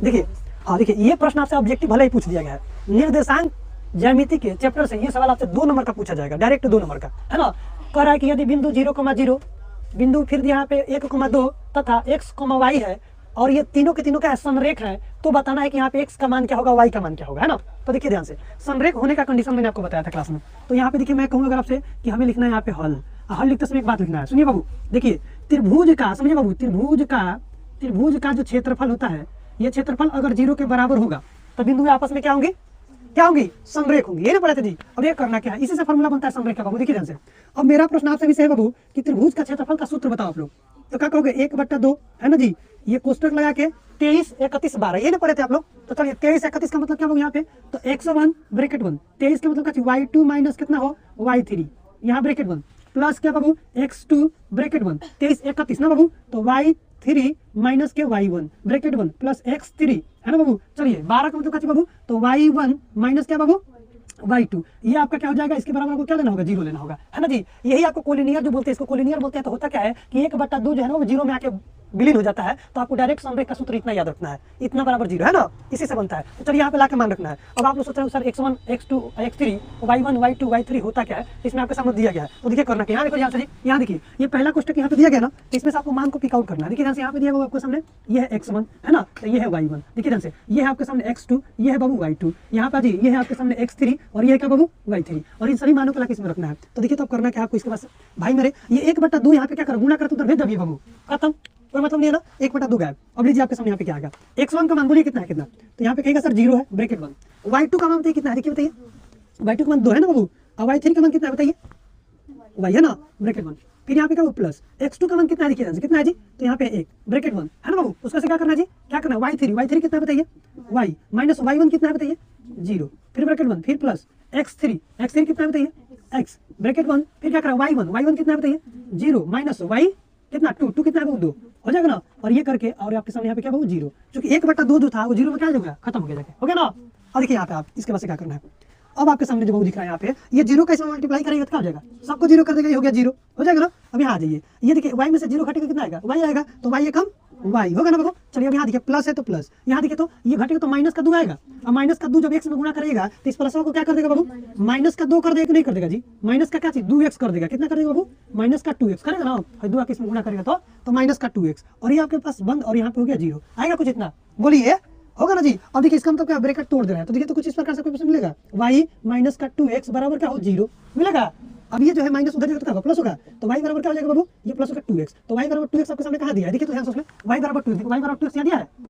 देखिए, हाँ देखिए, ये प्रश्न आपसे ऑब्जेक्टिव भले ही पूछ दिया गया है। निर्देशांक ज्यामिति के चैप्टर से ये सवाल आपसे 2 नंबर का पूछा जाएगा, डायरेक्ट 2 नंबर का, है ना। कह रहा है कि यदि बिंदु 0,0 बिंदु फिर यहाँ पे 1,2 तथा x, y है और ये तीनों के तीनों का संरेख है, तो बताना है कि यहाँ पे x का मान क्या होगा, y का मान क्या होगा, है ना। तो देखिए ध्यान से, संरेख होने का कंडीशन मैंने आपको बताया था क्लास में। तो यहाँ पे देखिए, मैं कहूँगा अगर आपसे कि हमें लिखना है यहाँ पे हल लिखते समय एक बात लिखना है, सुनिए बाबू। देखिए त्रिभुज का, समझिए बाबू, त्रिभुज का जो क्षेत्रफल होता है, ये क्षेत्रफल अगर 0 के बराबर होगा तो बिंदु आपस में क्या होंगी, संरेख होंगी। ये ना पढ़े थे जी। अब ये करना क्या है, इसी से फॉर्मूला बनता है संरेख का बाबू। देखिए ध्यान से, अब मेरा प्रश्न आपसे भी है बाबू कि त्रिभुज का क्षेत्रफल का सूत्र बताओ आप लोग। तो क्या कहोगे, 1/2 है ना जी। ये कोष्टक लगा के 23, 31, 12, ये ना पढ़े थे आप लोग। तो चलिए 23, 31 का मतलब क्या होगा यहाँ पे, तो x1 ब्रैकेट 1, 23 का मतलब क्या, y2 माइनस कितना हो, y3, यहाँ ब्रैकेट 1, प्लस क्या बाबू, x2 ब्रैकेट 1, 23, 31 ना बाबू, तो y3 माइनस के y1 ब्रैकेट 1 प्लस x3, है ना बाबू। चलिए 12 का मतलब क्या बाबू, तो y1 माइनस क्या बाबू, y2, ये आपका क्या हो जाएगा, इसके बराबर आपको क्या लेना होगा, 0 लेना होगा, है ना जी। यही आपको कोलिनियर जो बोलते हैं, इसको कोलिनियर बोलते हैं। तो होता क्या है कि 1/2 जो है ना वो 0 में आके विलीन हो जाता है। तो आपको डायरेक्ट संरेख का सूत्र इतना याद रखना है, इतना बराबर 0, है ना, इसी से बनता है। तो चलिए यहाँ पे लाके मान रखना है। अब आप लोग सोच रहे हो sir x1, x2, x3, y1, y2, y3 होता क्या है, इसमें आपके सामने दिया गया है। तो देखिए करना क्या, यहाँ देखो यहाँ से, यहाँ देखिए ये पहला क्वेश्चन यहाँ पे दिया गया ना, तो इसमें से आपको मान को पिक आउट करना है। देखिए ध्यान से, यहाँ पे दिया हुआ आपके सामने, ये है x1, है ना, तो ये है y1। देखिए ध्यान से, ये है आपके सामने x2, ये है बाबू y2, यहाँ पर जी ये है आपके सामने x3 और ये है क्या बाबू, y3, और इन सभी मानों को लाके इसमें रखना है। तो देखिए तो अब करना क्या आपको, इसके पास भाई मेरे ये 1/2 यहाँ पे क्या करो, गुणा करते उधर भेज दबिए बाबू, खत्म, कोई मतलब नहीं है ना। 1/2 गायब। अब लीजिए आपके सामने यहाँ पे क्या आएगा, x1 का मान बोलिए कितना है, कितना, तो यहाँ पे कहेगा सर 0 है ब्रैकेट 1, y2 का मान बताइए कितना है, देखिए बताइए, y2 का मान 2 है ना बाबू, अब y3 का मान कितना है बताइए, y है ना ब्रैकेट 1, फिर यहाँ पे क्या प्लस x2 का मान कितना है, देखिए कितना है जी, तो यहाँ पे 1 ब्रैकेट 1, है ना बाबू। उसका से क्या करना है जी, क्या करना है, y3 कितना है बताइए, y माइनस y1 कितना है बताइए, 0, फिर ब्रैकेट 1, फिर प्लस x3 कितना है बताइए, x ब्रैकेट 1, फिर क्या करा y1 कितना है बताइए, 0 माइनस y कितना 2 कितना है 2 हो जाएगा ना। और ये करके और आपके सामने यहाँ पे क्या बाबू 0, क्योंकि 1/2 जो था वो 0 में क्या हो गया, खत्म हो गया जाके, हो गया ना। अब देखिए यहाँ पे आप इसके बाद से क्या करना है, अब आपके सामने जो बाबू दिख रहा है यहाँ पे, ये 0 का इसमें मल्टीप्लाई करेगा तो क्या हो जाएगा, सबको 0 कर देगा, ये हो गया 0, हो जाएगा ना। अब यहाँ आ जाइए, ये देखिए y में से 0 घटेगा कितना आएगा, y आएगा, तो y कम y होगा ना बाबू। चलिए अब यहाँ देखिए प्लस है तो प्लस, यहाँ देखिए तो ये घटेगा तो माइनस का 2 आएगा। अब माइनस का 2 जब x में गुणा करेगा तो इस प्लस को क्या कर देगा बाबू, माइनस का 2 कर देगा कि नहीं कर देगा जी, माइनस का क्या चीज 2x कर देगा, कितना कर देगा बाबू, माइनस का 2x करेगा ना, और 2 इसमें गुणा करेगा तो माइनस का 2x, और ये आपके पास बंद, और यहाँ पे हो गया 0, आएगा कुछ इतना, बोलिए होगा ना जी। अब देखिए इसका मतलब क्या, ब्रैकेट तोड़ दे रहा है, तो देखिए तो कुछ इस प्रकार से क्वेश्चन मिलेगा, y माइनस का 2x बराबर क्या हो 0 मिलेगा। अब ये जो है माइनस उधर जाएगा तो प्लस होगा, तो y बराबर क्या हो जाएगा बाबू, ये प्लस होगा 2x, तो y बराबर 2x आपके सामने कहाँ दिया है, देखिए तो ध्यान से उसमें y बराबर 2x, y बराबर 2x यहाँ दिया है।